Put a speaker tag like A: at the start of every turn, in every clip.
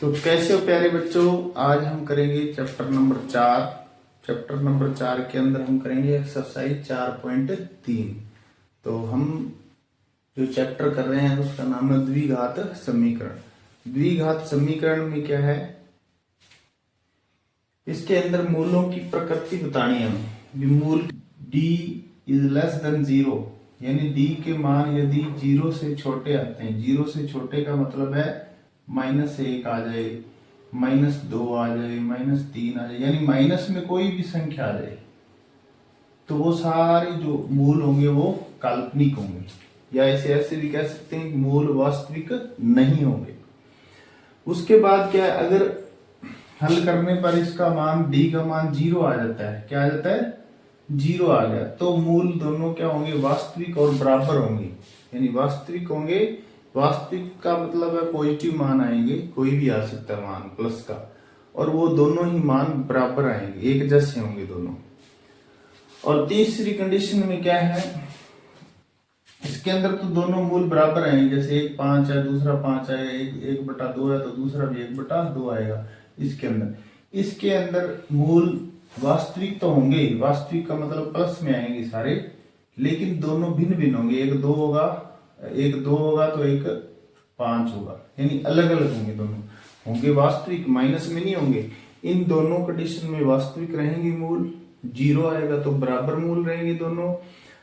A: तो कैसे हो प्यारे बच्चों, आज हम करेंगे चैप्टर नंबर 4। चैप्टर नंबर 4 के अंदर हम करेंगे एक्सरसाइज 4.3। तो हम जो चैप्टर कर रहे हैं उसका नाम है द्विघात समीकरण। द्विघात समीकरण में क्या है, इसके अंदर मूलों की प्रकृति बतानी है हमें। मूल d इज लेस देन 0, यानी d के मान यदि 0 से छोटे आते हैं, 0 से छोटे का मतलब है -1 आ जाए, -2 आ जाए, -3 आ जाए, यानी माइनस में कोई भी संख्या आ जाए तो वो सारे जो मूल होंगे वो काल्पनिक होंगे, या ऐसे भी कह सकते हैं मूल वास्तविक नहीं होंगे। उसके बाद क्या है, अगर हल करने पर इसका मान d का मान 0 आ जाता है, क्या आ जाता है 0 आ गया, तो मूल दोनों क्या होंगे, वास्तविक और बराबर होंगे। यानी वास्तविक होंगे, वास्तविक का मतलब है पॉजिटिव मान आएंगे, कोई भी आ सकता है मान प्लस का, और वो दोनों ही मान बराबर आएंगे, एक जैसे होंगे दोनों। और तीसरी कंडीशन में क्या है, इसके अंदर तो दोनों मूल बराबर आएंगे, जैसे एक 5 है दूसरा 5 आएगा, एक बटा 2 है तो दूसरा भी 1/2 आएगा। इसके अंदर मूल वास्तविक तो होंगे, वास्तविक का मतलब प्लस में आएंगे सारे, लेकिन दोनों भिन्न भिन्न होंगे, एक 2 होगा तो एक 5 होगा, यानी अलग अलग होंगे, दोनों होंगे वास्तविक, माइनस में नहीं होंगे। इन दोनों कंडीशन में वास्तविक रहेंगे मूल, 0 आएगा तो बराबर मूल रहेंगे दोनों,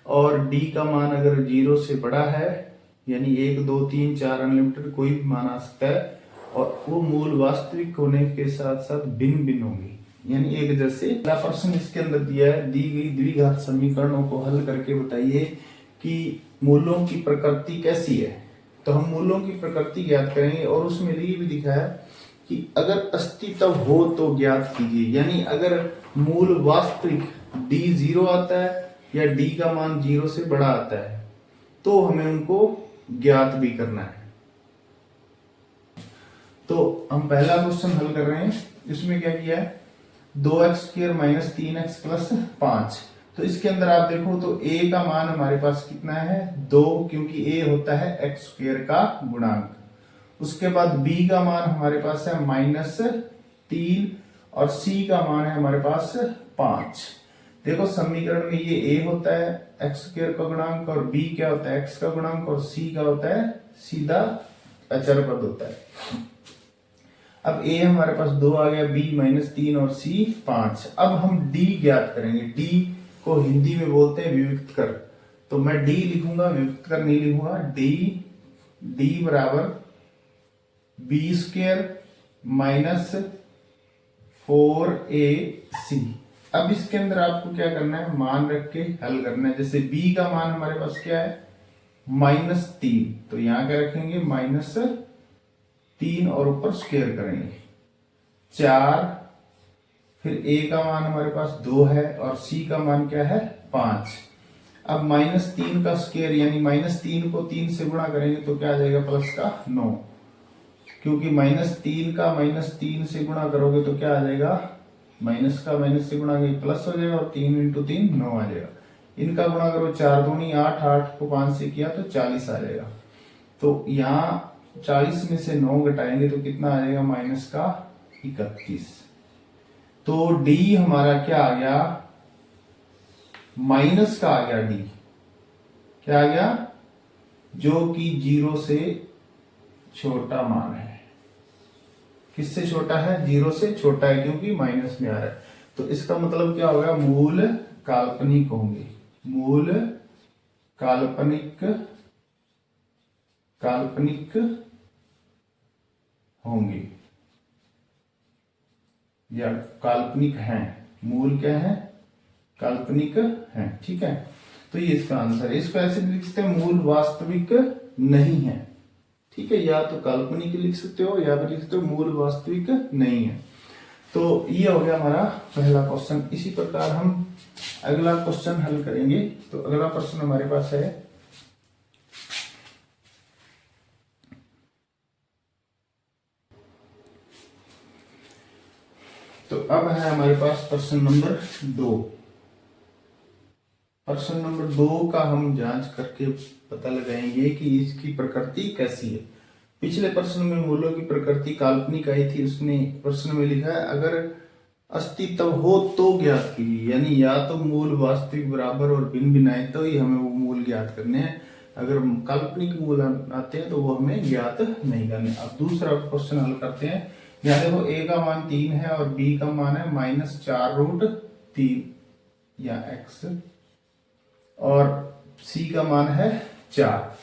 A: और d का मान अगर 0 से बड़ा है, यानी 1 2 3 4 अनलिमिटेड कोई भी मान आ सकता है, और वो मूल वास्तविक होने के साथ साथ भिन्न भिन्न होंगे, यानी एक जैसे। पहला प्रश्न इसके अंदर दिया है, दी गई द्विघात समीकरणों को हल करके बताइए कि मूलों की प्रकृति कैसी है। तो हम मूलों की प्रकृति ज्ञात करेंगे, और उसमें ये भी दिखा है कि अगर अस्तित्व हो तो ज्ञात कीजिए, यानी अगर मूल वास्तविक d 0 आता है या d का मान 0 से बड़ा आता है तो हमें उनको ज्ञात भी करना है। तो हम पहला क्वेश्चन हल कर रहे हैं, इसमें क्या किया है, 2x² - 3x + 5। तो इसके अंदर आप देखो तो a का मान हमारे पास कितना है 2, क्योंकि a होता है x² का गुणांक। उसके बाद b का मान हमारे पास है -3, और c का मान है हमारे पास 5। देखो समीकरण में ये a होता है x² का गुणांक, और b क्या होता है x का गुणांक, और c का होता है सीधा अचर पद होता है। अब a हमारे पास 2 आ गया, b -3 और c 5। अब हम d ज्ञात करेंगे। d को हिंदी में बोलते हैं विविक्त कर, तो मैं d लिखूंगा, विविक्त कर नहीं लिखूंगा। d बराबर b² - 4ac। अब इसके अंदर आपको क्या करना है, मान रख के हल करना है। जैसे b का मान हमारे पास क्या है -3, तो यहां क्या रखेंगे -3 और ऊपर स्क्वायर करेंगे 4। फिर a का मान हमारे पास 2 है, और c का मान क्या है 5। अब -3 का स्क्वायर, यानी -3 को 3 से गुणा करेंगे तो क्या आ जाएगा प्लस का 9, क्योंकि -3 का -3 से गुणा करोगे तो क्या आ जाएगा, माइनस का माइनस से गुणा करेंगे प्लस हो जाएगा, और 3 × 3 9 आ जाएगा। इनका गुणा करो 4 दूनी 8, 8 को 5 से किया तो 40 आ जाएगा। तो यहाँ 40 में से 9 घटाएंगे तो कितना आ जाएगा -31। तो d हमारा क्या आ गया, माइनस का आ गया, d क्या आ गया, जो कि 0 से छोटा मान है। किससे छोटा है, 0 से छोटा है, क्योंकि माइनस में आ रहा है। तो इसका मतलब क्या होगा, मूल काल्पनिक होंगे, मूल काल्पनिक होंगे, या काल्पनिक हैं। मूल क्या है, काल्पनिक हैं, ठीक है। तो ये इसका आंसर है। इसको ऐसे लिख सकते हैं, मूल वास्तविक नहीं है, ठीक है, या तो काल्पनिक लिख सकते हो या फिर लिख सकते हो मूल वास्तविक नहीं है। तो ये हो गया हमारा पहला क्वेश्चन। इसी प्रकार हम अगला क्वेश्चन हल करेंगे। तो अगला प्रश्न हमारे पास है, तो अब है हमारे पास प्रश्न नंबर 2। प्रश्न नंबर 2 का हम जांच करके पता लगाएंगे कि इसकी प्रकृति कैसी है। पिछले प्रश्न में मूलों की प्रकृति काल्पनिक आई थी, उसने प्रश्न में लिखा है अगर अस्तित्व हो तो ज्ञात कीजिए, यानी या तो मूल वास्तविक बराबर और भिन्न भिन्न आए तो ही हमें वो मूल ज्ञात करने हैं, अगर काल्पनिक मूल आते हैं तो वो हमें ज्ञात नहीं करने। अब दूसरा क्वेश्चन हल करते हैं। यहाँ देखो a का मान 3 है और b का मान है -4√3 या x, और c का मान है 4।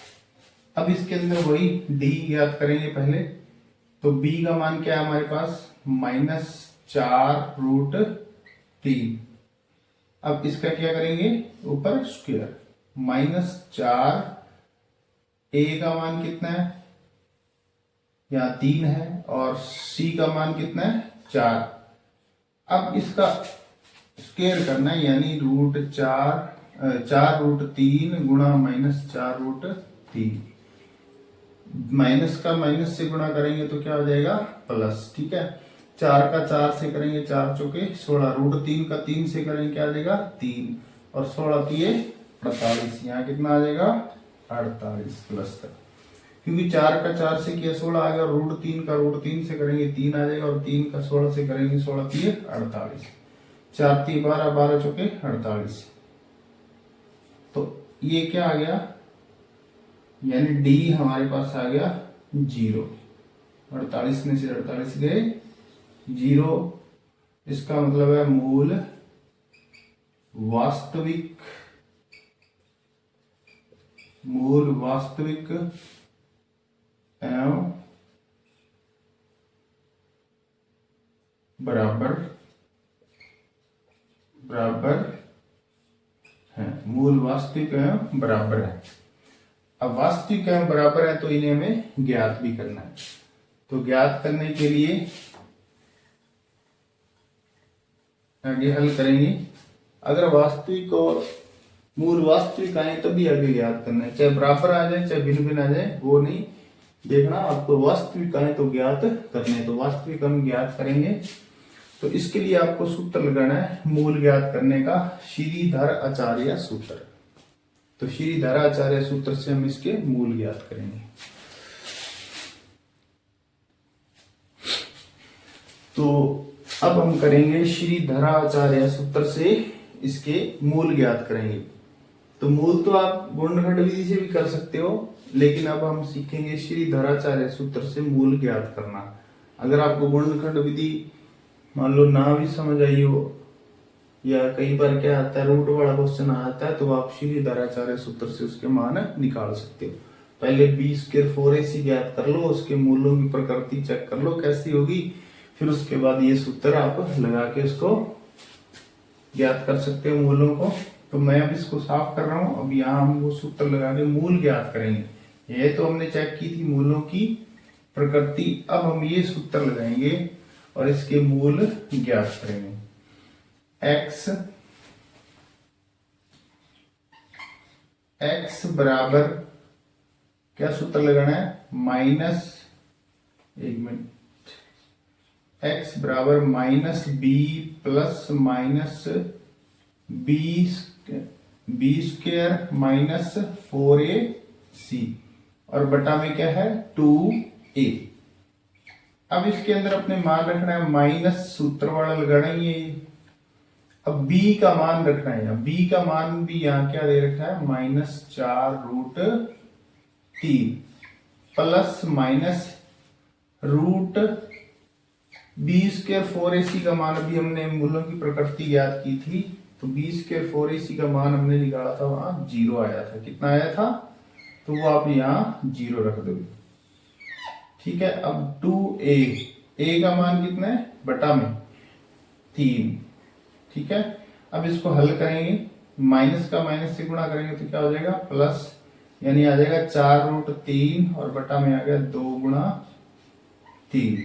A: अब इसके अंदर वही d ज्ञात करेंगे पहले। तो b का मान क्या है हमारे पास -4√3। अब इसका क्या करेंगे ऊपर स्क्वायर, -4, a का मान कितना है यहाँ 3 है और c का मान कितना है 4। अब इसका स्क्वायर करना है, यानी √4 गुणा -4√3, माइनस का माइनस से गुणा करेंगे तो क्या हो जाएगा प्लस। ठीक है, 4 का 4 से करेंगे 4 चौके 16, √3 का 3 से करेंगे क्या आ जाएगा 3, और 16 3 48, यहाँ कितना आ जाएगा 48 प्लस तक, क्योंकि 4 का 4 से किया 16 आ गया, और √3 का √3 से करेंगे 3 आ जाएगा, और 3 का 16 से करेंगे 16 3 48, 4 3 12, 12 चौके 48। तो ये क्या आ गया, यानी डी हमारे पास आ गया 0, 48 में से 48 गए 0। इसका मतलब है मूल वास्तविक एवं बराबर है, मूल वास्तविक एवं बराबर है। अब वास्तविक एवं बराबर है तो इन्हें हमें ज्ञात भी करना है। तो ज्ञात करने के लिए आगे हल करेंगे। अगर वास्तविक और मूल वास्तविक आए तभी आगे ज्ञात करना है, चाहे बराबर आ जाए चाहे भिन्न भिन्न आ जाए वो नहीं देखना, आपको वास्तविक आए तो ज्ञात करने। तो वास्तविक हम ज्ञात करेंगे, तो इसके लिए आपको सूत्र लगाना है मूल ज्ञात करने का, श्रीधर आचार्य सूत्र। तो श्रीधर आचार्य सूत्र से हम इसके मूल ज्ञात करेंगे। तो अब हम करेंगे श्रीधराचार्य सूत्र से इसके मूल ज्ञात करेंगे। तो मूल तो आप गुणनखंड विधि से भी कर सकते हो, लेकिन अब हम सीखेंगे श्रीधराचार्य सूत्र से मूल ज्ञात करना। अगर आपको गुणनखंड विधि मान लो ना भी समझ आई हो, या कई बार क्या आता है रूट वाला क्वेश्चन आता है, तो आप श्रीधराचार्य सूत्र से उसके मान निकाल सकते हो। पहले b²4ac ज्ञात कर लो, उसके मूलों की प्रकृति चेक कर लो कैसी होगी, फिर उसके बाद ये सूत्र आप लगा के उसको ज्ञात कर सकते हो मूलों को। तो मैं अब इसको साफ कर रहा हूं, अब यहाँ हम वो सूत्र लगा के मूल ज्ञात करेंगे। ये तो हमने चेक की थी मूलों की प्रकृति, अब हम ये सूत्र लगाएंगे और इसके मूल ज्ञात करेंगे। x बराबर क्या सूत्र लगाना है x बराबर -b प्लस -b² और बटा में क्या है 2a। अब इसके अंदर अपने मान रखना है, माइनस सूत्र वाला लगाना ही है। अब b का मान रखना है, b का मान भी यहाँ क्या दे रखा है -4√3 प्लस माइनस √b²4ac का मान अभी हमने मूलों की प्रकृति ज्ञात की थी, तो b²4ac का मान हमने निकाला था, वहां 0 आया था। कितना आया था, तो वो आप यहाँ 0 रख दोगे। ठीक है, अब 2a का मान कितना है बटा में 3। ठीक है, अब इसको हल करेंगे, माइनस का माइनस से गुणा करेंगे तो क्या हो जाएगा प्लस, यानी आ जाएगा 4√3 और बटा में आ गया 2 गुणा 3।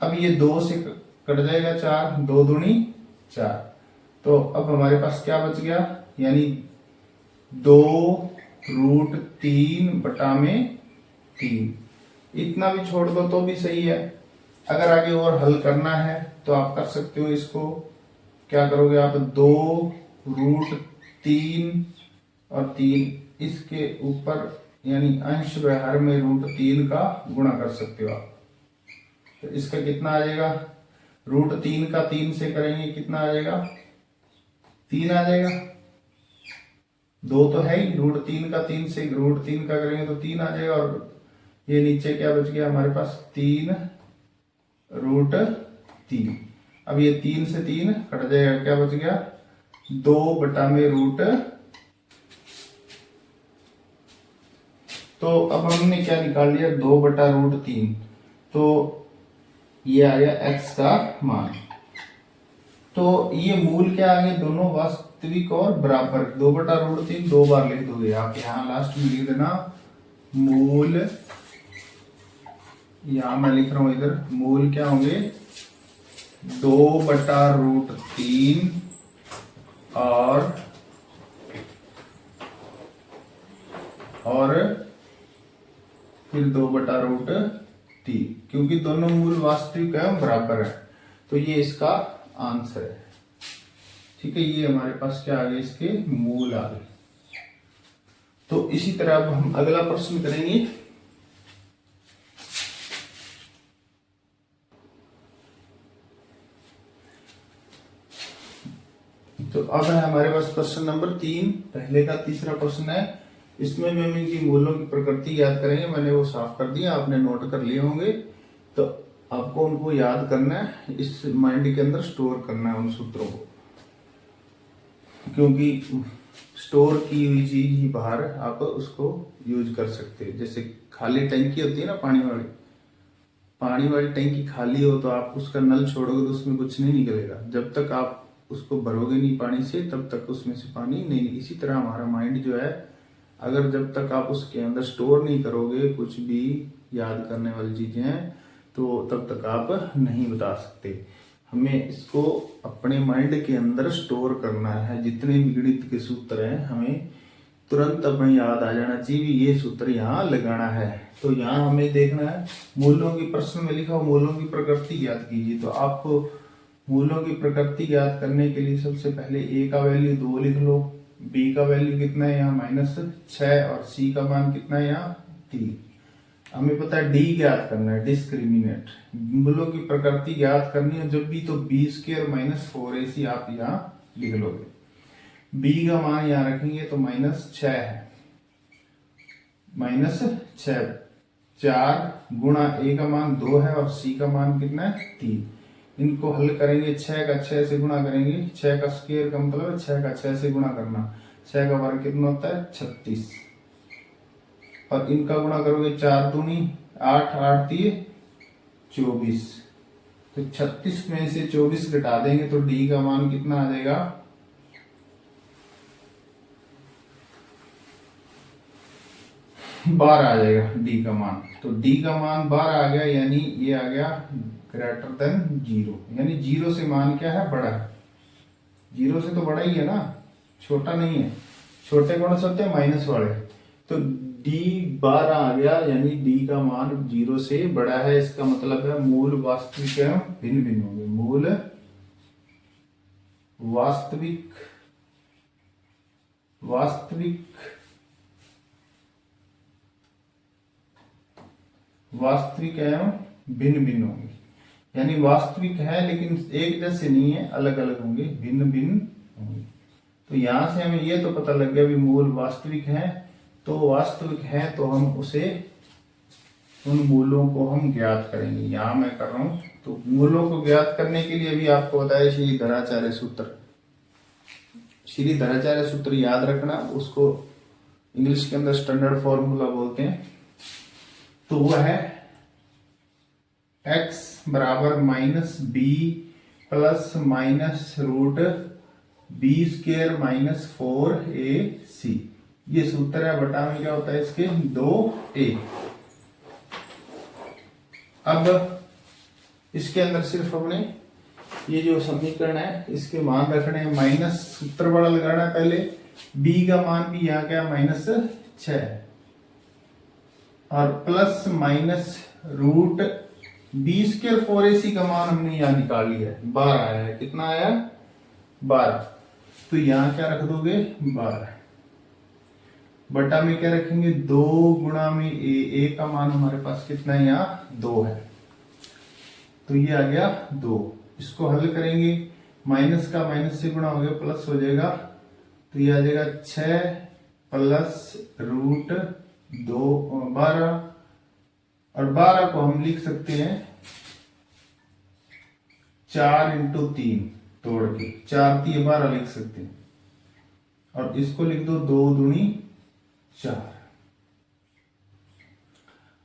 A: अब ये 2 से कट जाएगा 4, 2 दूनी 4। तो अब हमारे पास क्या बच गया, यानी 2√3 बटा में 3। इतना भी छोड़ दो तो भी सही है। अगर आगे और हल करना है तो आप कर सकते हो, इसको क्या करोगे आप 2√3 और 3 इसके ऊपर यानी अंश व हर में √3 का गुणा कर सकते हो आप। तो इसका कितना आ जाएगा, √3 का 3 से करेंगे कितना आ जाएगा, 3 आ जाएगा। 2 तो है ही, √3 का 3 से √3 का करेंगे तो 3 आ जाएगा। और ये नीचे क्या बच गया हमारे पास, 3√3। अब ये 3 से 3 कट जाएगा, क्या बच गया, 2/√। तो अब हमने क्या निकाल लिया, 2/√3। तो ये आ गया x का मान। तो ये मूल क्या आ गए, दोनों वास्तविक और बराबर। 2/√3 2 बार लिख दोगे आप, यहाँ लास्ट में लिख देना मूल। यहां मैं लिख रहा हूं इधर, मूल क्या होंगे, 2/√3 और फिर 2/√3, क्योंकि दोनों मूल वास्तविक एवं बराबर है। तो ये इसका आंसर है। ठीक है, ये हमारे पास क्या आ गए, इसके मूल आ गए। तो इसी तरह अब हम अगला प्रश्न करेंगे। तो अब है हमारे पास प्रश्न नंबर 3। पहले का तीसरा प्रश्न है, इसमें हम इनकी मूलों की प्रकृति याद करेंगे। मैंने वो साफ कर दिया, आपने नोट कर लिए होंगे। तो आपको उनको याद करना है, इस माइंड के अंदर स्टोर करना है उन सूत्रों को, क्योंकि स्टोर की हुई चीज ही बाहर आप उसको यूज कर सकते हैं। जैसे खाली टंकी होती है ना, पानी वाली टंकी खाली हो तो आप उसका नल छोड़ोगे तो उसमें कुछ नहीं निकलेगा। जब तक आप उसको भरोगे नहीं पानी से, तब तक उसमें से पानी नहीं। इसी तरह हमारा माइंड जो है, अगर जब तक आप उसके अंदर स्टोर नहीं करोगे कुछ भी याद करने वाली चीजें, तो तब तक आप नहीं बता सकते। हमें इसको अपने माइंड के अंदर स्टोर करना है। जितने भी गणित के सूत्र हैं, हमें तुरंत अपने याद आ जाना चाहिए, ये सूत्र यहाँ लगाना है। तो यहाँ हमें देखना है, मूलों की प्रश्न में लिखा हो मूलों की प्रकृति याद कीजिए। तो आपको मूलों की प्रकृति याद करने के लिए सबसे पहले a का वैल्यू 2 लिख लो, b का वैल्यू कितना है यहाँ -6, और c का मान कितना है यहाँ 3। हमें पता है d याद करना है, डिस्क्रिमिनेंट। मूलों की प्रकृति याद करनी है जब भी, तो b² - 4ac आप यहाँ लिख लोगे। b का मान यहाँ रखेंगे तो -6 है, -6। 4 गुणा a का मान 2 है और c का मान कितना है 3। इनको हल करेंगे, 6 का 6 से गुणा करेंगे। 6 का स्क्वायर का मतलब है 6 का 6 से गुणा करना। 6 का वर्ग कितना होता है 36, और इनका गुणा करोगे 4 दूनी 8, 8 3 24। तो 36 में से 24 घटा देंगे तो d का मान कितना आ जाएगा, 12 आ जाएगा d का मान। तो d का मान 12 आ गया, यानी ये आ गया >0। यानी 0 से मान क्या है, बड़ा है। 0 से तो बड़ा ही है ना, छोटा नहीं है। छोटे कौन से होते हैं, माइनस वाले। तो d 12 आ गया, यानी d का मान 0 से बड़ा है। इसका मतलब है मूल वास्तविक एवं भिन्न भिन्न होंगे। मूल वास्तविक एवं भिन्न भिन्न होंगे। यानी वास्तविक है लेकिन एक जैसे नहीं है, अलग अलग होंगे, भिन्न भिन्न होंगे। तो यहां से हमें ये तो पता लग गया भी मूल वास्तविक है। तो वास्तविक है तो हम उसे, उन मूलों को हम ज्ञात करेंगे। यहां मैं कर रहा हूं। तो मूलों को ज्ञात करने के लिए अभी आपको बताया श्रीधराचार्य सूत्र। श्रीधराचार्य सूत्र याद रखना, उसको इंग्लिश के अंदर स्टैंडर्ड फॉर्मूला बोलते हैं। तो वह है x बराबर -b प्लस -√b² - 4ac। ये सूत्र है, बटा में क्या होता है इसके 2a। अब इसके अंदर सिर्फ हमने ये जो समीकरण है इसके मान रखने हैं। माइनस सूत्र बड़ा लगाना है पहले। b का मान भी यहाँ क्या -6 और प्लस -√b² 4ac का मान हमने यहाँ निकाल लिया है, 12 आया है। कितना आया 12। तो यहाँ क्या रख दोगे 12। बटा में क्या रखेंगे 2 गुणा में ए का मान हमारे पास कितना है यहाँ 2 है, तो ये आ गया 2। इसको हल करेंगे, माइनस का माइनस से गुणा हो गया प्लस हो जाएगा, तो ये आ जाएगा 6 प्लस रूट 2 12, और 12 को हम लिख सकते हैं 4 इंटू 3 तोड़ के, 4 3 12 लिख सकते हैं, और इसको लिख दो 2 दूनी 4।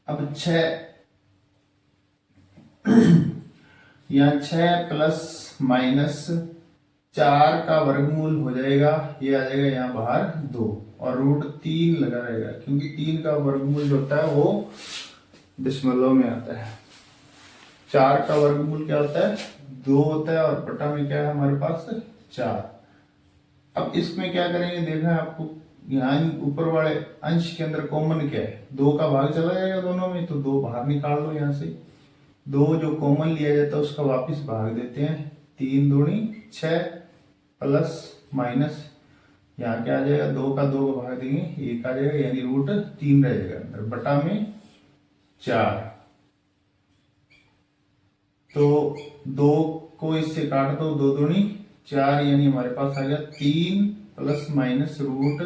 A: अब 6 यहाँ 6 प्लस माइनस 4 का वर्गमूल हो जाएगा, ये आ जाएगा यहाँ बाहर 2, और रूट 3 लगा रहेगा, क्योंकि 3 का वर्गमूल जो होता है वो दशमलव में आता है। 4 का वर्गमूल क्या होता है 2 होता है, और बटा में क्या है हमारे पास 4। अब इसमें क्या करेंगे, देखना है आपको, यहाँ ऊपर वाले अंश के अंदर कॉमन क्या है, 2 का भाग चला जाएगा दोनों में, तो 2 बाहर निकाल लो यहाँ से, 2 जो कॉमन लिया जाता है उसका वापस भाग देते हैं, 3 दूनी 6 प्लस माइनस यहाँ क्या आ जाएगा, 2 का 2 का भाग देंगे 1 आ जाएगा, यानी रूट 3 रह जाएगा अंदर, बटा में 4। तो 2 को इससे काट दो, 2 दूनी 4, यानी हमारे पास आ गया 3 प्लस माइनस रूट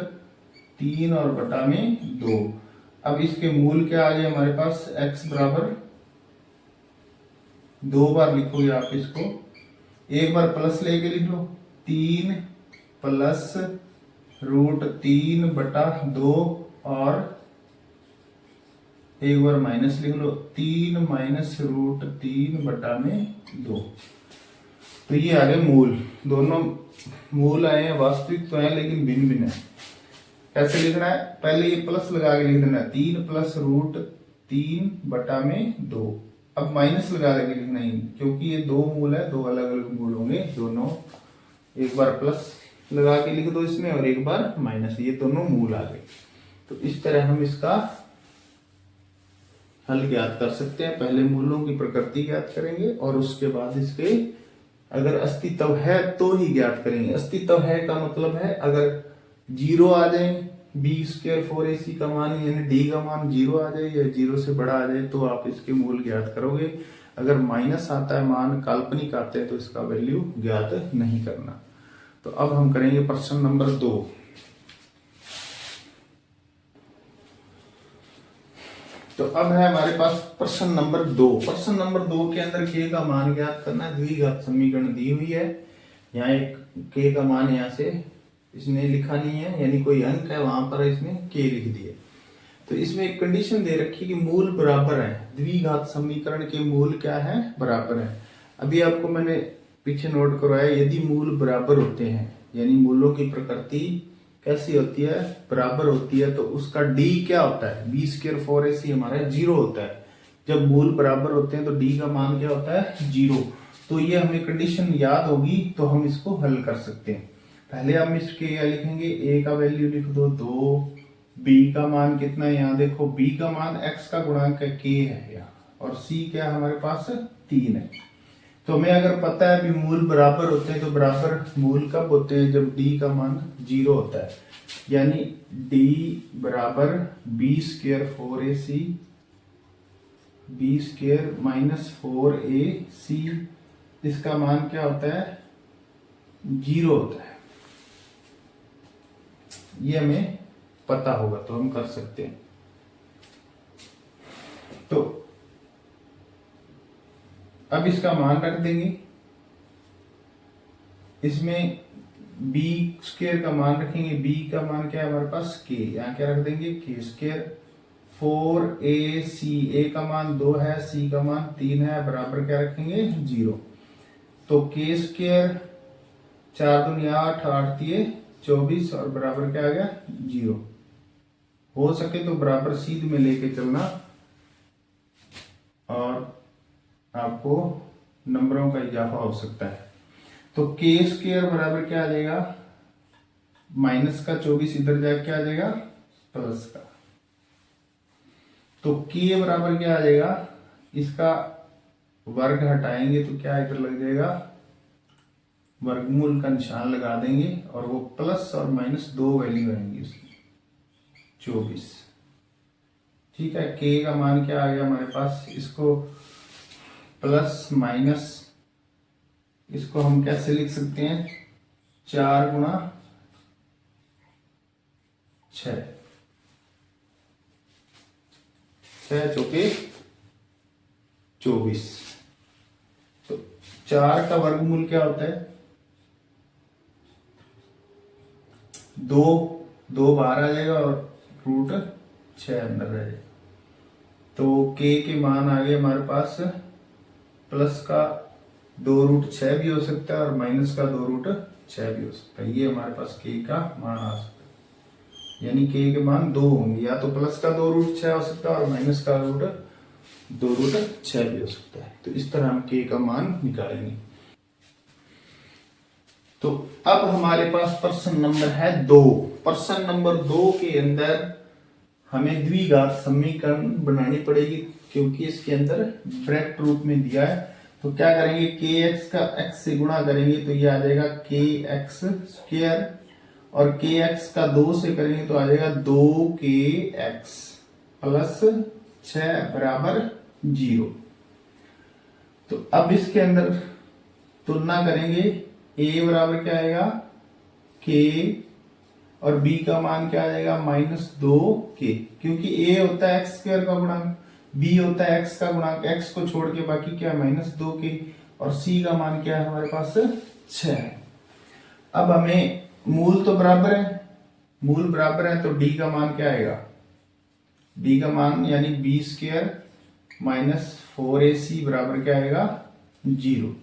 A: 3 और बटा में 2। अब इसके मूल क्या आ गए हमारे पास, x बराबर 2 बार लिखोगे आप इसको, एक बार प्लस लेके लिख लो, 3 प्लस रूट 3 बटा 2, और एक बार माइनस लिख लो, 3 माइनस रूट 3 बटा में 2। तो ये आ गए मूल, दोनों मूल आए हैं, वास्तविक तो है लेकिन भिन्न भिन्न है। कैसे लिखना है, पहले ये प्लस लगा के लिख देना है, 3 प्लस रूट 3 बटा में 2। अब माइनस लगा के लिखना ही, क्योंकि ये 2 मूल है, 2 अलग अलग मूल होंगे दोनों, एक बार प्लस लगा के लिख दो इसमें और एक बार माइनस, ये दोनों मूल आ गए। तो इस तरह हम इसका हल ज्ञात कर सकते हैं। पहले मूलों की प्रकृति ज्ञात करेंगे और उसके बाद इसके अगर अस्तित्व है तो ही ज्ञात करेंगे। अस्तित्व है का मतलब है अगर 0 आ जाए, बी स्क्वायर 4ac का मान यानी डी का मान 0 आ जाए या 0 से बड़ा आ जाए तो आप इसके मूल ज्ञात करोगे। अगर माइनस आता है, मान काल्पनिक आते हैं, तो इसका वैल्यू ज्ञात नहीं करना। तो अब हम करेंगे प्रश्न नंबर 2। तो अब है हमारे पास प्रश्न नंबर 2। प्रश्न नंबर 2 के अंदर के का मान ज्ञात करना है। द्विघात समीकरण दी हुई है, यहाँ एक के का मान यहाँ से इसने लिखा नहीं है, यानी कोई अंक है वहां पर इसने के लिख दिए। तो इसमें एक कंडीशन दे रखी कि मूल बराबर है। द्विघात समीकरण के मूल क्या है, बराबर है। अभी आपको मैंने पीछे नोट करवाया, यदि मूल बराबर होते हैं यानी मूलों की प्रकृति कैसी होती है, बराबर होती है, तो उसका डी क्या होता है, बी स्क्वायर 4ac हमारा 0 होता है। जब मूल बराबर होते हैं तो डी का मान क्या होता है, 0। तो ये हमें कंडीशन याद होगी तो हम इसको हल कर सकते हैं। पहले हम इसके क्या लिखेंगे, ए का वैल्यू लिख दो 2, बी का मान कितना है, यहाँ देखो बी का मान x का गुणांक k है यहाँ, और c क्या हमारे पास 3 है। तो हमें अगर पता है भी मूल बराबर होते हैं तो बराबर मूल कब होते हैं, जब d का मान 0 होता है, यानी d बराबर B square 4ac B square minus 4ac, इसका मान क्या होता है, 0 होता है। ये हमें पता होगा तो हम कर सकते हैं। तो अब इसका मान रख देंगे, इसमें b स्क्वायर का मान रखेंगे, b का मान क्या है हमारे पास k, यहाँ क्या रख देंगे k स्क्वायर 4ac, a का मान 2 है, c का मान 3 है, बराबर क्या रखेंगे 0। तो k स्क्वायर 4 दूनी 8, 8 दिए 24 और बराबर क्या आ गया 0। हो सके तो बराबर सीध में लेके चलना और आपको नंबरों का इजाफा हो सकता है। तो k स्क्वायर बराबर क्या आ जाएगा, माइनस का 24 इधर जाके क्या आ जाएगा प्लस का। तो k बराबर क्या आ जाएगा, इसका वर्ग हटाएंगे तो क्या इधर लग जाएगा, वर्गमूल का निशान लगा देंगे और वो प्लस और माइनस 2 वैल्यू आएंगी उसकी। 24। ठीक है, k का मान क्या आ गया हमारे पास, इसको प्लस माइनस, इसको हम कैसे लिख सकते हैं, 4 गुणा 6, 6 चौके 24। तो 4 का वर्गमूल क्या होता है, 2, 2 बाहर आ जाएगा और रूट 6 अंदर रह जाएगा। तो k के मान आ गए हमारे पास, प्लस का 2 रूट 6 भी हो सकता है और माइनस का 2 रूट 6 भी हो सकता है। ये हमारे पास k का मान आ सकता है, यानी k के मान 2 होंगे, या तो प्लस का 2 रूट 6 हो सकता है और माइनस का 2 रूट 6 भी हो सकता है। तो इस तरह हम k का मान निकालेंगे। तो अब हमारे पास प्रश्न नंबर है 2। प्रश्न नंबर 2 के अंदर हमें द्विघात समीकरण बनानी पड़ेगी, क्योंकि इसके अंदर ब्रैकेट रूप में दिया है। तो क्या करेंगे, kx का x से गुणा करेंगे तो ये आ जाएगा kx स्क्वायर, और kx का 2 से करेंगे तो आ जाएगा 2kx प्लस 6 बराबर 0। तो अब इसके अंदर तुलना करेंगे, a बराबर क्या आएगा, k, और b का मान क्या आ जाएगा, -2k, क्योंकि a होता है x स्क्वायर का गुणांक, b होता है x का गुणांक, x को छोड़ के बाकी क्या है -2k, और c का मान क्या है हमारे पास 6 है। अब हमें मूल तो बराबर है, मूल बराबर है, तो d का मान क्या आएगा, d का मान यानी b स्क्वायर -4ac बराबर क्या आएगा 0।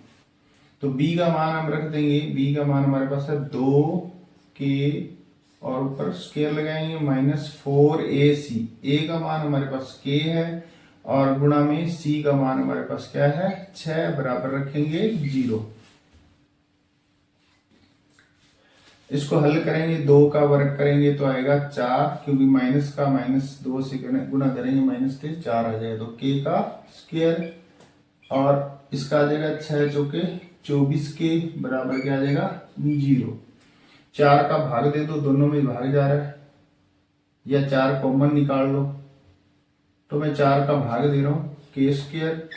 A: तो b का मान हम रख देंगे, b का मान हमारे पास है 2k, और ऊपर स्केयर लगाएंगे -4ac, a का मान हमारे पास k है, और गुणा में c का मान हमारे पास क्या है 6 बराबर रखेंगे 0। इसको हल करेंगे, 2 का वर्ग करेंगे तो आएगा 4, क्योंकि माइनस का -2 से गुणा करेंगे माइनस से 4 आ जाएगा, तो k का स्क्वायर, और इसका आ जाएगा 6 चौके 24 के बराबर क्या आ जाएगा 0। 4 का भाग दे दो, दोनों में भाग जा रहा है, या 4 कॉमन निकाल लो, तो मैं 4 का भाग दे रहा हूं, k स्क्वायर,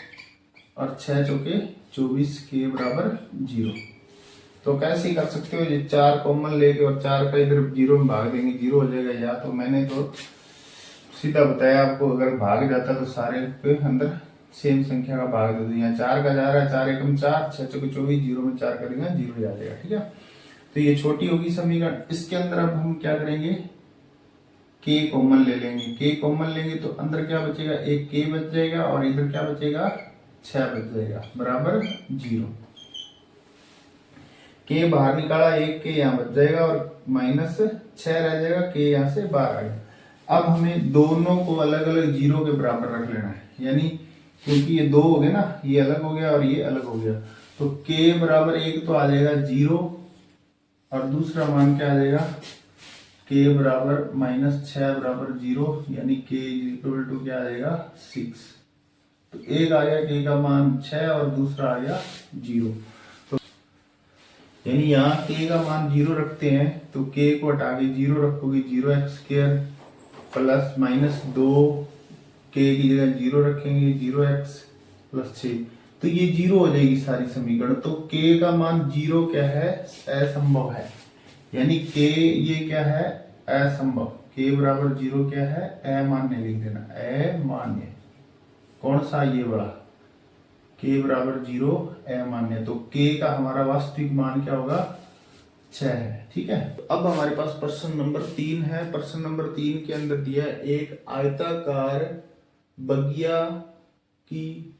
A: और 6 चौके 24 के बराबर 0। तो कैसे कर सकते हो, ये 4 कॉमन लेके और 4 का इधर 0 में भाग देंगे, 0 हो जाएगा। या तो मैंने तो सीधा बताया आपको, अगर भाग जाता तो सारे के अंदर सेम संख्या का भाग दे दो, यहाँ 4 का जा रहा है, 4 एकम 4, 6 चौके 24, 0 में 4 करेंगे 0 आ जाएगा। ठीक है, तो ये छोटी होगी समीकरण। इसके अंदर अब हम क्या करेंगे, k कॉमन ले लेंगे, k कॉमन लेंगे तो अंदर क्या बचेगा, एक k बच जाएगा, और इधर क्या बचेगा 6 बच जाएगा बराबर 0। k बाहर निकाला, एक k यहाँ बच जाएगा, और -6 रह जाएगा, k यहाँ से बाहर आ गया। अब हमें दोनों को अलग अलग 0 के बराबर रख लेना है, यानी क्योंकि ये 2 हो गए ना, ये अलग हो गया और ये अलग हो गया, तो k बराबर 1 तो आ जाएगा 0, और दूसरा मान क्या आ जाएगा, k बराबर -6 बराबर 0, यानी k इक्वल टू क्या आ जाएगा 6। तो एक आ गया k का मान 6 और दूसरा आ गया 0। तो यानी यहाँ k का मान 0 रखते हैं, तो k को हटा के 0 रखोगे, 0x स्क्वायर प्लस -2, k की जगह 0 रखेंगे, 0x प्लस 6, तो ये 0 हो जाएगी सारी समीकरण। तो k का मान 0 क्या है, असंभव है, यानी k ये क्या है असंभव, k बराबर 0 क्या है, अमान्य लिख देना, अमान्य। कौन सा, ये बड़ा, k बराबर 0 अमान्य। तो k का हमारा वास्तविक मान क्या होगा 6 है। ठीक है, तो अब हमारे पास प्रश्न नंबर 3 है। प्रश्न नंबर 3 के अंदर दिया है, एक आयताकार बगिया की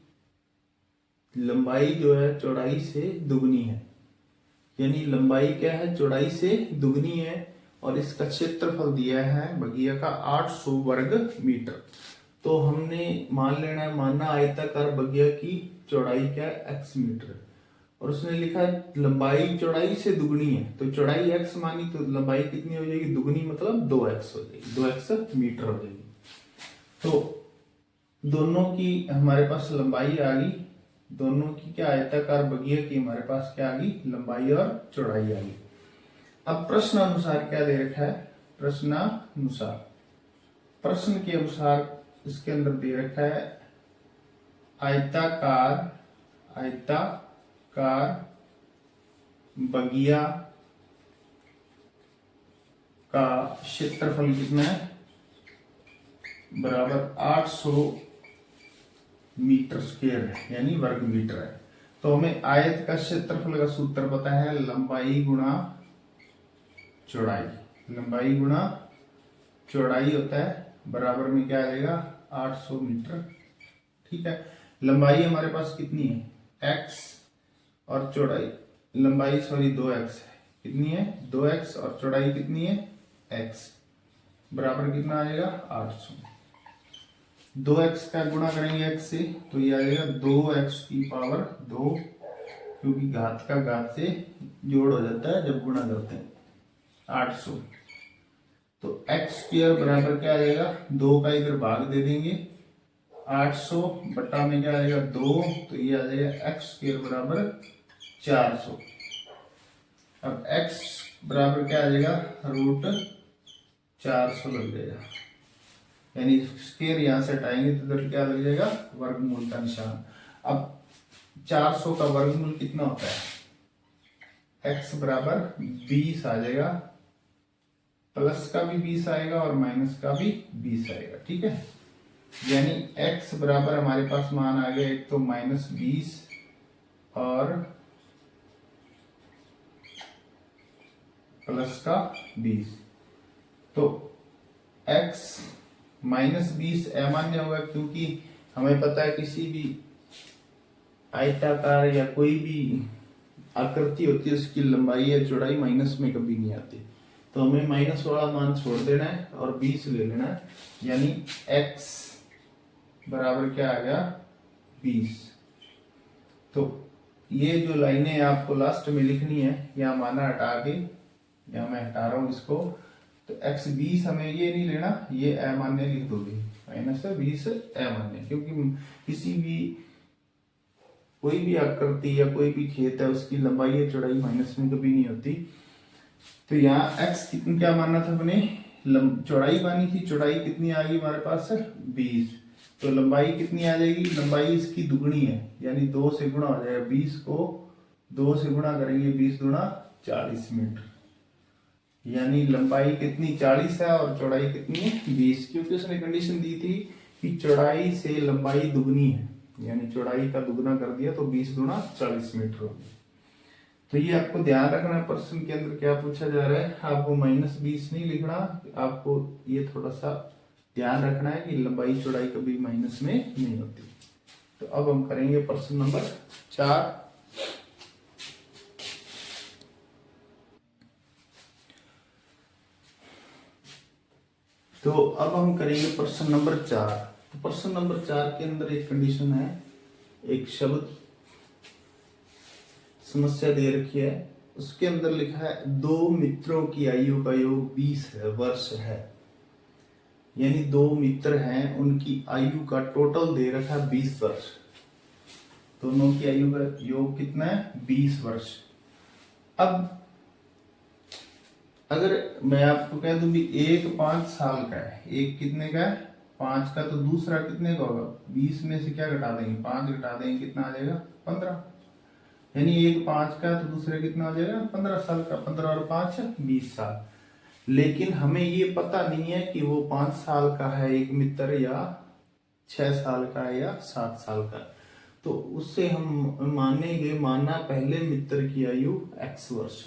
A: लंबाई जो है चौड़ाई से दुगनी है, यानी लंबाई क्या है चौड़ाई से दुगनी है, और इसका क्षेत्रफल दिया है बगिया का 800 वर्ग मीटर। तो हमने मान लेना है, मानना आयताकार बगिया की चौड़ाई क्या है x मीटर, और उसने लिखा है लंबाई चौड़ाई से दुगनी है, तो चौड़ाई x मानी तो लंबाई कितनी हो जाएगी, दुगनी मतलब 2x हो जाएगी, 2x मीटर हो जाएगी। तो दोनों की हमारे पास लंबाई आ गई, दोनों की क्या आयताकार बगिया की हमारे पास क्या आ गई, लंबाई और चौड़ाई आ गई। अब प्रश्न अनुसार क्या दे रखा है, प्रश्नानुसार प्रश्न के अनुसार इसके अंदर दे रखा है आयताकार बगिया का क्षेत्रफल कितना है, बराबर 800 मीटर स्क्वायर है, यानी वर्ग मीटर है। तो हमें आयत का क्षेत्रफल का सूत्र पता है, लंबाई गुणा चौड़ाई। लंबाई गुणा चौड़ाई होता है, बराबर में क्या आएगा 800 मीटर। ठीक है, लंबाई हमारे पास कितनी है x और चौड़ाई, लंबाई 2x है, कितनी है 2x और चौड़ाई कितनी है x, बराबर कितना आएगा 800। 2x का गुणा करेंगे x से तो ये आएगा 2x की पावर 2, क्योंकि घात का घात से जोड़ हो जाता है जब गुणा करते हैं 800। तो x स्क्वायर बराबर क्या आएगा, 2 का इधर भाग दे देंगे, 800 बटा में क्या आएगा 2, तो ये आ जाएगा x स्क्वायर बराबर 400। अब x बराबर क्या आ जाएगा रूट 400 लग जाएगा, यानी स्क्वायर यहां से हटाएंगे तो इधर क्या लग जाएगा वर्गमूल का निशान। अब 400 का वर्गमूल कितना होता है, x बराबर 20 आ जाएगा, प्लस का भी 20 आएगा और माइनस का भी 20 आएगा। ठीक है, यानी x बराबर हमारे पास मान आ गया एक तो -20 और प्लस का 20। तो x -20 अमान्य होगा, क्योंकि हमें पता है किसी भी आयताकार या कोई भी आकृति होती है उसकी लंबाई या चौड़ाई माइनस में कभी नहीं आती। तो हमें माइनस वाला मान छोड़ देना है और 20 ले लेना है, यानी x बराबर क्या आ गया 20। तो ये जो लाइनें आपको लास्ट में लिखनी है, यहाँ माना हटा के, यहाँ मैं हटा रहा हूं इसको, तो x 20 हमें ये नहीं लेना, ये अमान्य लिख दोगे, -20 अमान्य, क्योंकि किसी भी कोई भी आकृति या कोई भी खेत है उसकी लंबाई या चौड़ाई माइनस में कभी नहीं होती। तो यहाँ x कितना क्या मानना था अपने, चौड़ाई मानी थी, चौड़ाई कितनी आ गई हमारे पास 20, तो लंबाई कितनी आ जाएगी, लंबाई इसकी दुगनी है, यानी 2 से गुणा हो जाएगा, 20 को 2 से गुणा करेंगे, 20 गुणा 40 मीटर, यानी लंबाई कितनी 40 है और चौड़ाई कितनी है 20, क्योंकि उसने कंडीशन दी थी कि चौड़ाई से लंबाई दुगनी है, यानी चौड़ाई का दुगना कर दिया तो 20 गुणा 40 मीटर होगी। तो ये आपको ध्यान रखना है, प्रश्न के अंदर क्या पूछा जा रहा है, आपको -20 नहीं लिखना, आपको ये थोड़ा सा ध्यान रखना है कि लंबाई चौड़ाई कभी माइनस में नहीं होती। तो अब हम करेंगे प्रश्न नंबर 4। तो अब हम करेंगे प्रश्न नंबर 4। तो प्रश्न नंबर 4 के अंदर एक कंडीशन है, एक शब्द समस्या दे रखी है, उसके अंदर लिखा है 2 मित्रों की आयु का योग 20 वर्ष है, यानी 2 मित्र हैं, उनकी आयु का टोटल दे रखा है 20 वर्ष। दोनों की आयु का योग कितना है 20 वर्ष। अब अगर मैं आपको कह दूं भी एक 5 साल का है, एक कितने का है 5 का, तो दूसरा कितने का होगा, 20 में से क्या घटा देंगे 5 घटा देंगे, कितना आ जाएगा 15, यानी एक 5 का तो दूसरे कितना हो जाएगा 15 साल का, 15 और 5 20 साल। लेकिन हमें ये पता नहीं है कि वो 5 साल का है एक मित्र, या 6 साल का है या 7 साल का, तो उससे हम मानेंगे, माना पहले मित्र की आयु x वर्ष,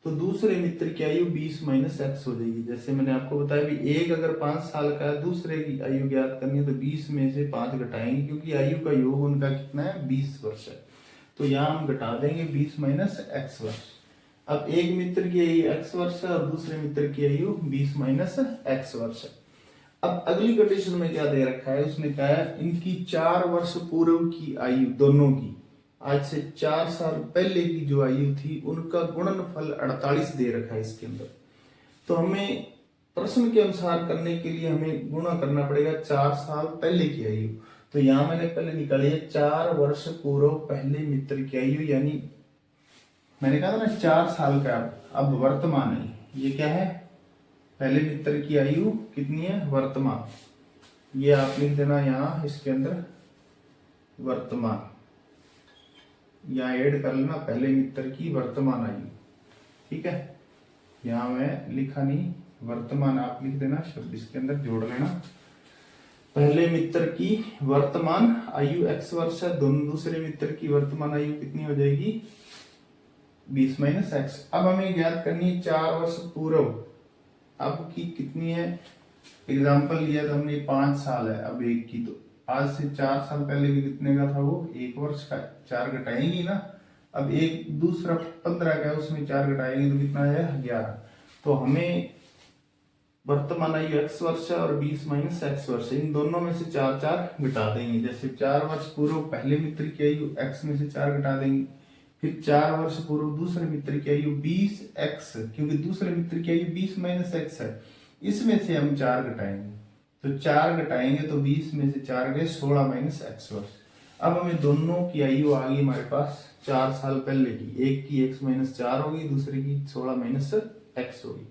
A: तो दूसरे मित्र की आयु 20 माइनस x हो जाएगी। जैसे मैंने आपको बताया भी एक अगर 5 साल का है, दूसरे की आयु ज्ञात करनी है तो 20 में से 5 घटाएंगे, क्योंकि आयु का योग उनका कितना है 20 वर्ष है, तो यहाँ हम घटा देंगे 20 माइनस x वर्ष। अब एक मित्र की आयु x वर्ष है और दूसरे मित्र की आयु 20 माइनस x वर्ष है। अब अगली कंडीशन में क्या दे रखा है, उसने कहा है इनकी 4 वर्ष पूर्व की आयु, दोनों की आज से 4 साल पहले की जो आयु थी उनका गुणनफल 48 दे रखा है इसके अंदर। तो हमें प्रश्न के अनुसार करने के लिए हमें गुणा करना पड़ेगा 4 साल पहले की आयु। तो यहां मैंने पहले निकाली है 4 वर्ष पूर्व पहले मित्र की आयु, यानी मैंने कहा था ना 4 साल का, अब वर्तमान है, ये क्या है पहले मित्र की आयु कितनी है, वर्तमान, ये आप लिख देना यहाँ इसके अंदर वर्तमान, यहाँ ऐड कर लेना पहले मित्र की वर्तमान आयु, ठीक है। यहाँ मैं लिखा नहीं, वर्तमान आप लिख देना, शब्द इसके अंदर जोड़ लेना। पहले मित्र की वर्तमान आयु x वर्ष है, दोनों दूसरे मित्र की वर्तमान आयु कितनी हो जाएगी 20 माइनस एक्स। अब हमें ज्ञात करनी है 4 वर्ष पूर्व, अब की कितनी है, एग्जाम्पल लिया था हमने 5 साल है, अब एक की, तो आज से 4 साल पहले भी कितने का था वो 1 वर्ष का, 4 घटाएंगे ना, अब एक दूसरा 15 का है उसमें 4 घटाएंगे तो कितना है 11। तो हमें वर्तमान आयु x वर्ष है और 20 माइनस एक्स वर्ष है, इन दोनों में से 4 4 घटा देंगे। जैसे 4 वर्ष पूर्व पहले मित्र की आयु x में से 4 घटा देंगे, फिर 4 वर्ष पूर्व दूसरे मित्र की आयु 20x, क्योंकि दूसरे मित्र की आयु 20 माइनस एक्स है, इसमें से हम 4 घटाएंगे, तो 4 घटाएंगे तो 20 में से 4 गए 16 माइनस एक्स वर्ष। अब हमें दोनों की आयु आ गई हमारे पास 4 साल पहले की, एक की x माइनस 4 होगी, दूसरे की 16 माइनस एक्स होगी।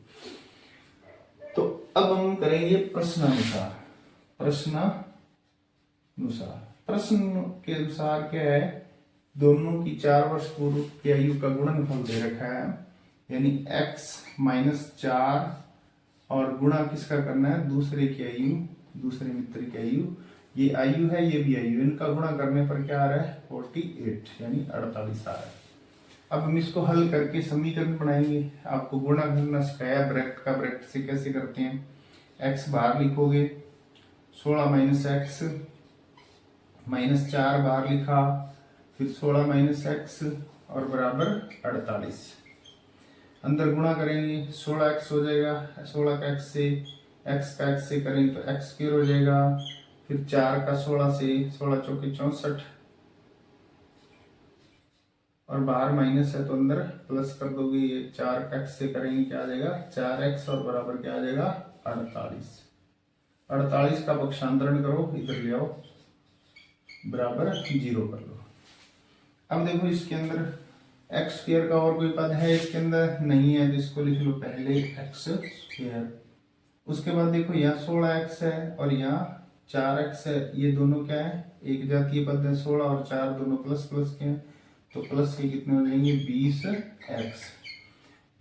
A: तो अब हम करेंगे प्रश्नानुसार। प्रश्न के अनुसार क्या है, दोनों की 4 वर्ष पूर्व की आयु का गुणनफल दे रखा है, यानी x माइनस 4 और गुणा किसका करना है, दूसरे की आयु, दूसरे मित्र की आयु, ये आयु है ये भी आयु, इनका गुणा करने पर क्या आ रहा है 48 यानी 48 आ रहा है। अब हम इसको हल करके समीकरण बनाएंगे, आपको गुणा करना सिखाया, ब्रैकेट का ब्रैकेट से कैसे करते हैं, x बाहर लिखोगे 16 माइनस एक्स, माइनस 4 बाहर लिखा, फिर 16 माइनस एक्स और बराबर 48, अंदर गुणा करेंगे 16x हो जाएगा, 16 का x से, x का x से करेंगे तो x स्क्वायर हो जाएगा, फिर 4 का 16 से, 16 चौके 64 और बाहर माइनस है तो अंदर प्लस कर दोगे, ये 4x से करेंगे क्या आ जाएगा 4x और बराबर क्या आ जाएगा 48। 48 का पक्षांतरण करो, इधर ले आओ, बराबर 0 कर लो। अब देखो इसके अंदर एक्स स्क्वायर का और कोई पद है इसके अंदर नहीं है, जिसको लिख लो पहले एक्स स्क्वायर। उसके बाद देखो यहाँ 16x है और यहाँ 4x है, ये दोनों क्या है एक जातीय पद है, 16 और 4 दोनों प्लस प्लस के हैं, तो प्लस के कितने हो जाएंगे 20x,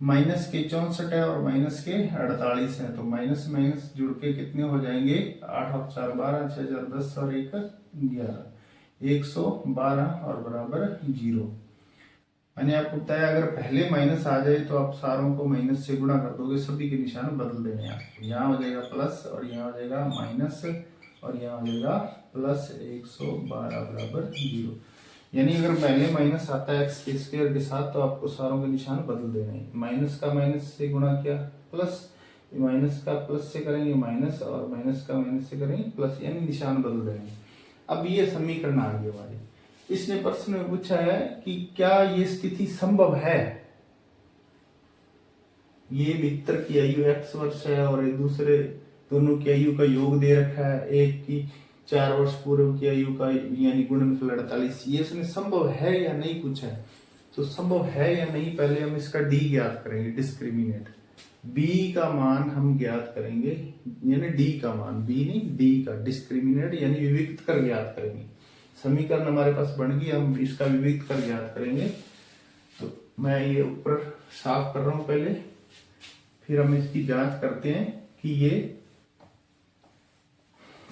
A: माइनस के 64 है और माइनस के 48 है, तो माइनस माइनस जुड़ के कितने हो जाएंगे 8 और 4 12, 6 4 10 और 1 11, 112 और बराबर 0। मैंने आपको बताया अगर पहले माइनस आ जाए तो आप सारों को माइनस से गुणा कर दोगे, सभी के निशान बदल देने आपको, यहाँ हो जाएगा प्लस और यहाँ हो जाएगा माइनस और यहाँ हो जाएगा प्लस 112 बराबर 0। यानी अगर पहले माइनस आता है एक्स के स्क्वायर के साथ तो आपको सारों के निशान बदल देने हैं, माइनस का माइनस से गुणा किया प्लस, माइनस का प्लस से करेंगे माइनस और माइनस का माइनस से करेंगे प्लस, यानी निशान बदल देंगे। अब ये समीकरण आ गई हमारी। इसने प्रश्न में पूछा है कि क्या ये स्थिति संभव है, ये मित्र की आयु x वर्ष है और एक दूसरे दोनों की आयु का योग दे रखा है, एक की 4 वर्ष पूर्व की आयु का यानी गुणनफल 48, ये इसमें संभव है या नहीं पूछा है। तो संभव है या नहीं, पहले हम इसका डी ज्ञात करेंगे, डिस्क्रिमिनेट, b का मान हम ज्ञात करेंगे, यानी d का मान, b नहीं d का, डिस्क्रिमिनेट यानी विविक्त कर ज्ञात करेंगे। समीकरण हमारे पास बन गई, हम इसका विविक्त कर ज्ञात करेंगे। तो मैं ये ऊपर साफ कर रहा हूं पहले, फिर हम इसकी जांच करते हैं कि ये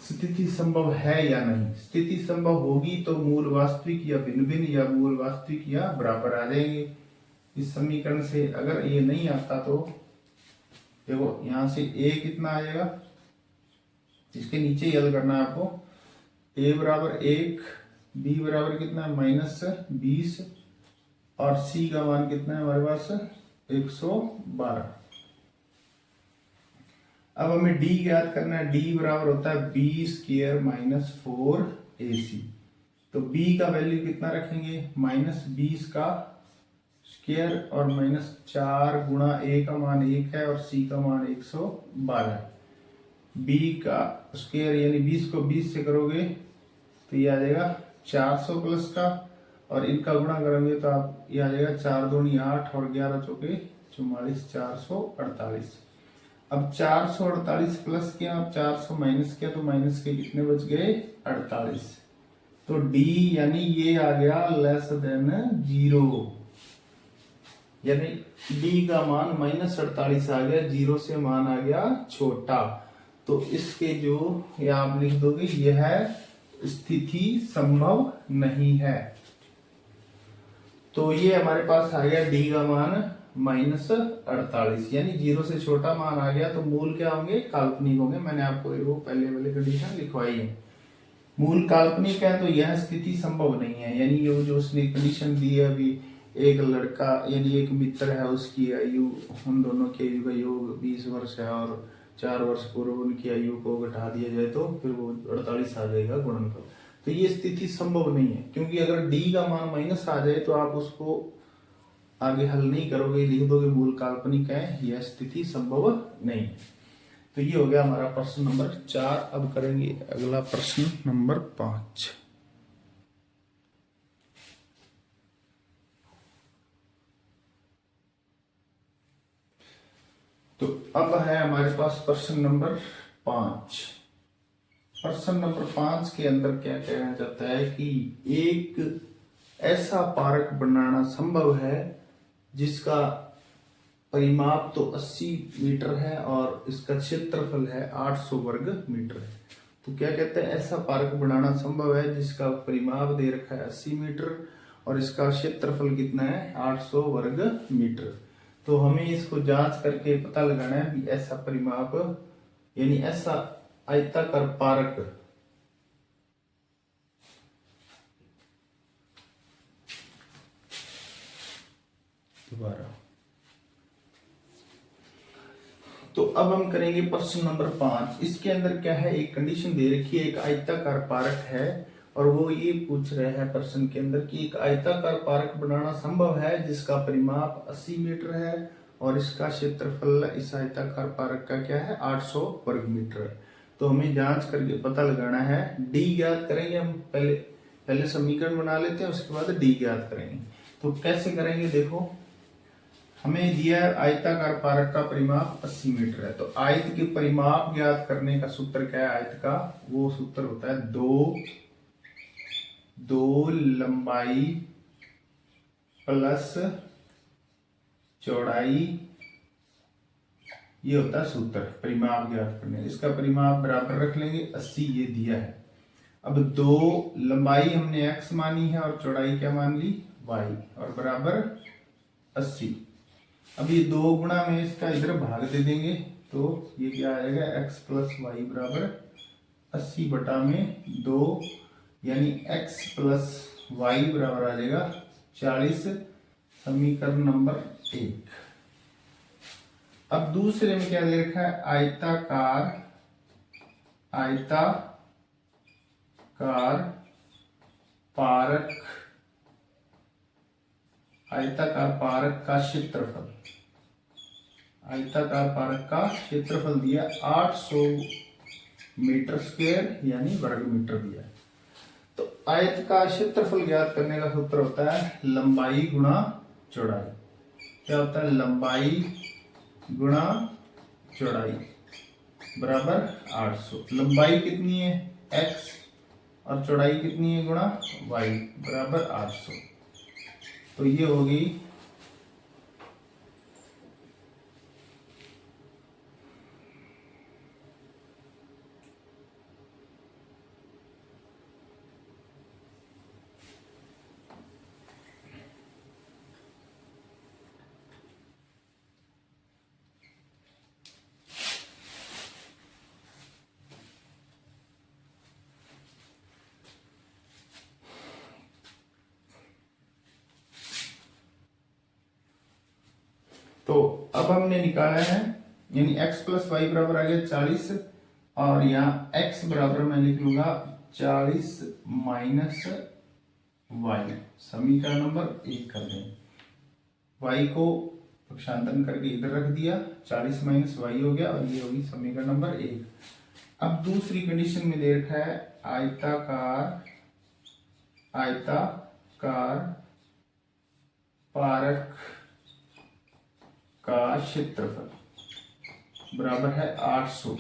A: स्थिति संभव है या नहीं। स्थिति संभव होगी तो मूल वास्तविक या भिन्न भिन्न या मूल वास्तविक या बराबर आ जाएंगे इस समीकरण से। अगर ये नहीं आता तो देखो यहां से a कितना आएगा, इसके नीचे ही हल करना है आपको, a बराबर 1, b बराबर कितना है -20 और c का मान कितना है हमारे पास 112। अब हमें d ज्ञात करना है, d बराबर होता है b स्क्वायर -4ac। तो b का वैल्यू कितना रखेंगे -20 का स्क्वायर और -4 गुणा a का मान 1 है और c का मान 112 है। b का स्क्वायर यानी 20 को 20 से करोगे तो ये आ जाएगा 400 प्लस का, और इनका गुणा करोगे तो आप ये आ जाएगा 4 दूनी 8 और 11 चौके 44, 448। अब 448 प्लस किया, अब 400 माइनस किया, तो माइनस के कितने बच गए 48। तो डी यानी ये आ गया लेस देन 0, यानी डी का मान -48 आ गया, 0 से मान आ गया छोटा। तो इसके जो ये आप लिख दोगे, यह स्थिति संभव नहीं है। तो ये हमारे पास आ गया डी का मान -48, यानी 0 से छोटा मान आ गया। तो मूल क्या होंगे, काल्पनिक होंगे। मैंने आपको वो पहले वाली कंडीशन लिखवाई है। मूल काल्पनिक है तो यह स्थिति संभव नहीं है, यानी ये जो उसने कंडीशन दी है अभी, एक लड़का यानी एक मित्र है, उसकी आयु, हम दोनों की आयु का योग 20 वर्ष है और 4 वर्ष पूर्व उनकी आयु को घटा दिया जाए तो फिर वो 48 आ जाएगा गुणनफल। तो ये स्थिति संभव नहीं है, क्योंकि अगर डी का मान माइनस आ जाए तो आप उसको आगे हल नहीं करोगे, लिख दोगे मूल काल्पनिक है, यह स्थिति संभव नहीं है। तो ये हो गया हमारा प्रश्न नंबर 4। अब करेंगे अगला प्रश्न नंबर 5। तो अब है हमारे पास प्रश्न नंबर 5। प्रश्न नंबर 5 के अंदर क्या कहना चाहता है कि एक ऐसा पार्क बनाना संभव है जिसका परिमाप तो 80 मीटर है और इसका क्षेत्रफल है 800 वर्ग मीटर है। तो क्या कहते हैं, ऐसा पार्क बनाना संभव है जिसका परिमाप दे रखा है 80 मीटर और इसका क्षेत्रफल कितना है 800 वर्ग मीटर। तो हमें इसको जांच करके पता लगाना है कि ऐसा परिमाप यानी ऐसा आयताकार पार्क दोबारा। तो अब हम करेंगे प्रश्न नंबर 5। इसके अंदर क्या है, एक कंडीशन दे रखी है, एक आयताकार पार्क है और वो ये पूछ रहे हैं प्रश्न के अंदर कि एक आयताकार पार्क बनाना संभव है जिसका परिमाप 80 मीटर है और इसका क्षेत्रफल इस आयताकार पार्क का क्या है 800 वर्ग मीटर है। तो हमें जांच करके पता लगाना है, डी ज्ञात करेंगे हम, पहले समीकरण बना लेते हैं, उसके बाद डी ज्ञात करेंगे। तो कैसे करेंगे, देखो हमें दिया आयताकार पार्क का परिमाप 80 मीटर है, तो आयत के परिमाप ज्ञात करने का सूत्र क्या है आयत का, वो सूत्र होता है दो लंबाई प्लस चौड़ाई, ये होता है सूत्र परिमाप ज्ञात करने। इसका परिमाप बराबर रख लेंगे 80, ये दिया है। अब 2 लंबाई हमने x मानी है और चौड़ाई क्या मान ली y, और बराबर 80। अब ये 2 गुणा में इसका इधर भाग दे देंगे तो ये क्या आएगा x प्लस वाई बराबर 80 बटा में 2, यानी x प्लस वाई बराबर आ जाएगा 40। समीकरण नंबर 1। अब दूसरे में क्या दे रखा है, आयताकार पारक का क्षेत्रफल, आयताकार पारक का क्षेत्रफल दिया 800 मीटर स्क्वायर यानी वर्ग मीटर दिया। तो आयत का क्षेत्रफल ज्ञात करने का सूत्र होता है लंबाई गुणा चौड़ाई। क्या होता है, लंबाई गुणा चौड़ाई बराबर 800। लंबाई कितनी है x और चौड़ाई कितनी है गुणा y बराबर 800। तो ये होगी तो अब हमने निकाला है, यानी x प्लस वाई बराबर आ गया 40 और यहाँ x बराबर मैं लिख लूंगा 40 माइनस वाई। समीकरण नंबर 1 कर दें, y को पक्षांतरण करके इधर रख दिया, 40 माइनस वाई हो गया और ये होगी समीकरण नंबर 1। अब दूसरी कंडीशन में दे रखा है आयताकार पारक का क्षेत्रफल, बराबर है 800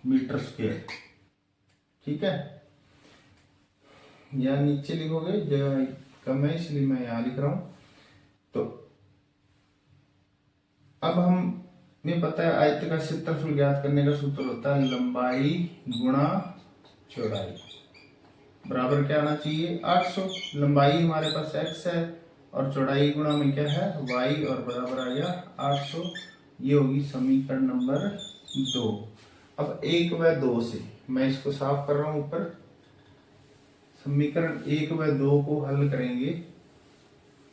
A: मीटर स्क्वायर। ठीक है, या नीचे लिखोगे, जगह कम है इसलिए मैं यहां लिख रहा हूं। तो अब हमें पता है आयत का क्षेत्रफल ज्ञात करने का सूत्र होता है लंबाई गुणा चौड़ाई, बराबर क्या आना चाहिए 800। लंबाई हमारे पास x है और चौड़ाई गुणा में क्या है y, और बराबर आ गया 800। ये होगी समीकरण नंबर 2। अब 1 व 2 से मैं इसको साफ कर रहा हूं ऊपर। समीकरण 1 व 2 को हल करेंगे।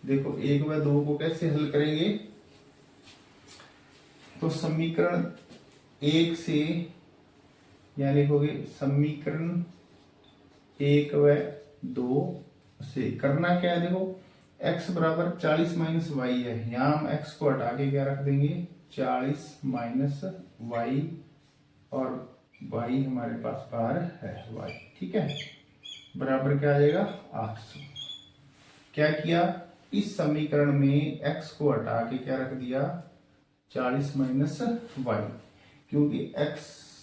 A: देखो 1 व 2 को कैसे हल करेंगे, तो समीकरण 1 से या लिखोगे समीकरण 1 व 2 से करना क्या है, देखो x बराबर 40 माइनस वाई है, यहां हम x को हटा के क्या रख देंगे 40 माइनस वाई, और y हमारे पास बाहर है y। ठीक है, बराबर क्या आ जाएगा 800। क्या किया, इस समीकरण में x को हटा के क्या रख दिया 40 माइनस वाई, क्योंकि x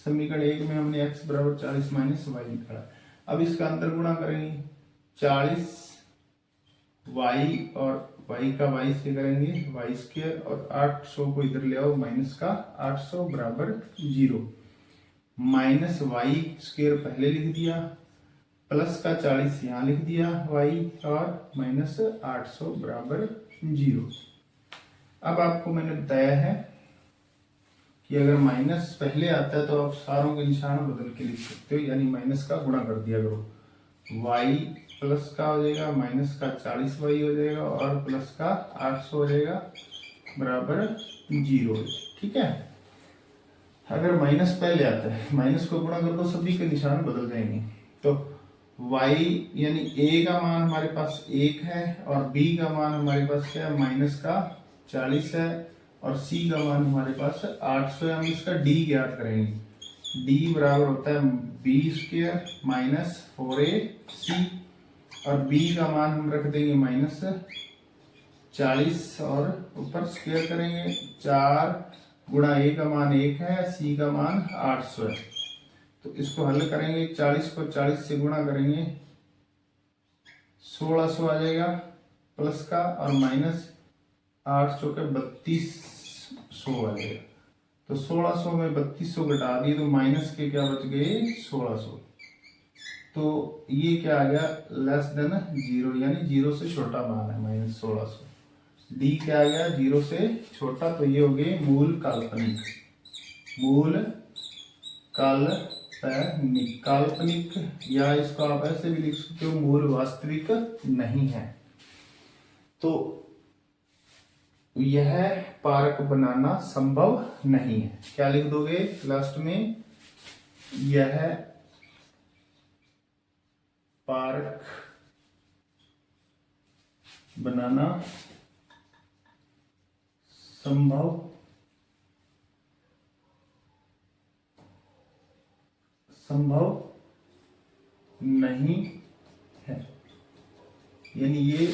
A: समीकरण 1 में हमने x बराबर 40 माइनस वाई निकाला। अब इसका अंतर गुणा करेंगे 40 y और y का y से करेंगे y स्क्वायर, और 800 को इधर ले आओ माइनस का 800 बराबर 0। माइनस वाई स्क्वायर पहले लिख दिया, प्लस का 40 यहाँ लिख दिया y, और माइनस 800 बराबर 0। अब आपको मैंने बताया है कि अगर माइनस पहले आता है तो आप सारों के निशान बदल के लिख सकते हो, यानी माइनस का गुणा कर दिया करो। y प्लस का हो जाएगा, माइनस का 40y हो जाएगा, और प्लस का 800 हो जाएगा बराबर 0। ठीक है, अगर माइनस पहले आता है माइनस को गुणा कर दो, सभी के निशान बदल जाएंगे। तो y यानी a का मान हमारे पास 1 है, और b का मान हमारे पास क्या है माइनस का 40 है, और c का मान हमारे पास 800 है। हम इसका d ज्ञात करेंगे, d बराबर होता है b स्क्वायर माइनस 4ac, और b का मान हम रख देंगे माइनस 40, और ऊपर स्क्वायर करेंगे 4 गुणा a का मान 1 है, c का मान 800 है। तो इसको हल करेंगे, 40 को 40 से गुणा करेंगे 1600 आ जाएगा प्लस का, और माइनस 800 के 3200 आ जाएगा। तो 1600 में 3200 घटा दिए तो माइनस के क्या बच गए 1600। तो ये क्या आ गया लेस देन 0, यानी 0 से छोटा मान है माइनस 1600। डी क्या आ गया 0 से छोटा, तो ये हो गए मूल काल्पनिक। मूल काल्पनिक, या इसको आप ऐसे भी लिख सकते हो मूल वास्तविक नहीं है। तो यह पारक बनाना संभव नहीं है। क्या लिख दोगे लास्ट में, यह पारक बनाना संभव नहीं है, यानी ये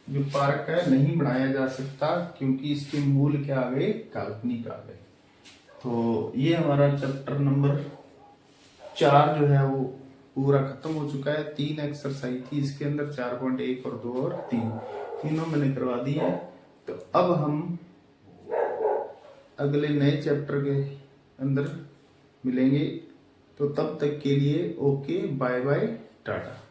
A: जो पार्क है नहीं बनाया जा सकता, क्योंकि इसके मूल क्या आ गए काल्पनिक आ गए। तो ये हमारा चैप्टर नंबर 4 जो है वो पूरा खत्म हो चुका है। 3 एक्सरसाइज थी इसके अंदर, 4.1 और 2 और 3, तीनों मैंने करवा दी है। तो अब हम अगले नए चैप्टर के अंदर मिलेंगे। तो तब तक के लिए ओके, बाय बाय, टाटा।